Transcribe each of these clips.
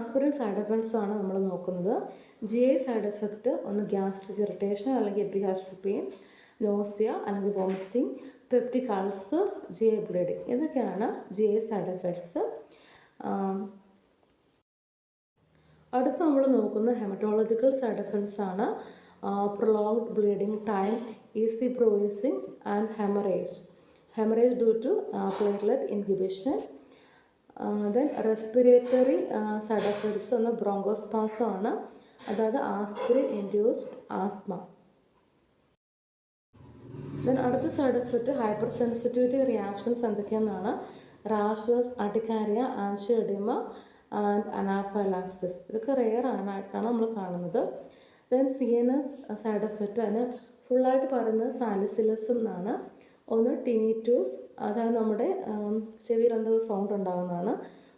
Aspirin side effects ആണ് നമ്മൾ നോക്കുന്നത്. GI സൈഡ് എഫക്റ്റ് ഒന്ന് ഗ്യാസ്ട്രിക് ഇറിറ്റേഷൻ അല്ലെങ്കിൽ എപ്പിഗാസ്ട്രിക് പെയിൻ, നോസിയ അല്ലെങ്കിൽ vomiting, peptic ulcer, GI bleeding, ഇതൊക്കെയാണ് GI സൈഡ് എഫക്ട്സ്. അടുത്ത് നമ്മൾ നോക്കുന്ന ഹെമറ്റോളജിക്കൽ സൈഡ് എഫക്ട്സ് ആണ്. Prolonged bleeding time, easy bruising and haemorrhage due to platelet inhibition. Then respiratory side effects ഒന്ന് bronchospasm ആണ്, അതായത് ആസ്പിരിൻ ഇൻഡ്യൂസ്ഡ് ആസ്മ. ദെൻ അടുത്ത side effect hypersensitivity reactions എന്തൊക്കെയെന്നാണ്. Rashes, urticaria, angioedema and anaphylaxis. ഇതൊക്കെ rare ആയിട്ടാണ് നമ്മൾ കാണുന്നത്. Then CNS side effect അതിന് ഫുള്ളായിട്ട് പറയുന്നത് സാലിസിലസും എന്നാണ്. ഒന്ന് ടിനിറ്റൂസ്, അതായത് നമ്മുടെ ചെവിയിൽ എന്തോ സൗണ്ട് ഉണ്ടാകുന്നതാണ്,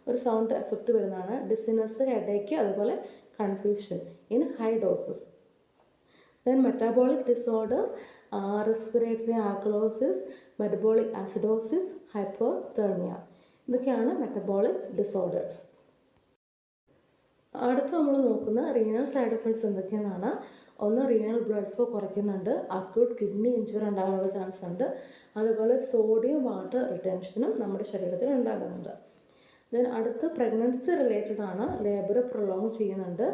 ഒരു സൗണ്ട് എഫക്റ്റ് വരുന്നതാണ്. ഡിസിനസ്, ഹെഡേക്ക്, അതുപോലെ confusion in high doses. Then metabolic disorder, respiratory alkalosis, metabolic acidosis, hypothermia, ഇതൊക്കെയാണ് മെറ്റബോളിക് ഡിസോർഡേഴ്സ്. അടുത്ത് നമ്മൾ നോക്കുന്ന റീനൽ സൈഡ് എഫക്ട്സ് എന്തൊക്കെയെന്നാണ്. ഒന്ന് റീനൽ ബ്ലഡ് ഫ്ലോ കുറയ്ക്കുന്നുണ്ട്, അക്യൂട്ട് കിഡ്നി ഇഞ്ചുറി ഉണ്ടാകാനുള്ള ചാൻസ് ഉണ്ട്, അതുപോലെ സോഡിയം വാട്ടർ റിട്ടൻഷനും നമ്മുടെ ശരീരത്തിൽ ഉണ്ടാകുന്നുണ്ട്. ദെൻ അടുത്ത് പ്രഗ്നൻസി റിലേറ്റഡ് ആണ്, ലേബർ പ്രൊലോങ് ചെയ്യുന്നുണ്ട്.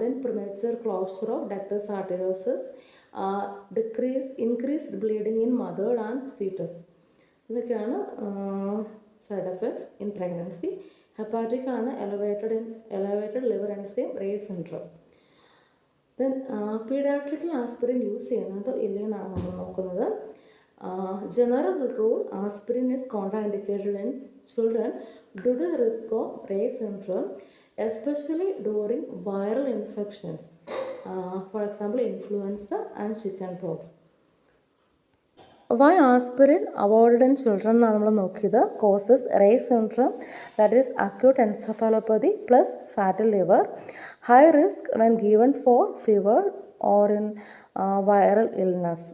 Then premature closure of ductus arteriosus, increased bleeding in mother and foetus, ഇതൊക്കെയാണ് side effects in pregnancy. Hepatic ആണ്, elevated liver enzyme Reye's syndrome. Then പീഡിയാട്രിക്കിൽ ആസ്പിരിൻ യൂസ് ചെയ്യുന്നുണ്ടോ ഇല്ലയെന്നാണ് നമ്മൾ നോക്കുന്നത്. General rule, aspirin is contraindicated in children due to the risk of Reye's syndrome, especially during viral infections, for example influenza and chickenpox. Why aspirin avoided in children എന്നാണ് നമ്മൾ നോക്കിയത്. Causes Reye's syndrome, that is acute encephalopathy plus fatty liver, high risk when given for fever or in viral illness.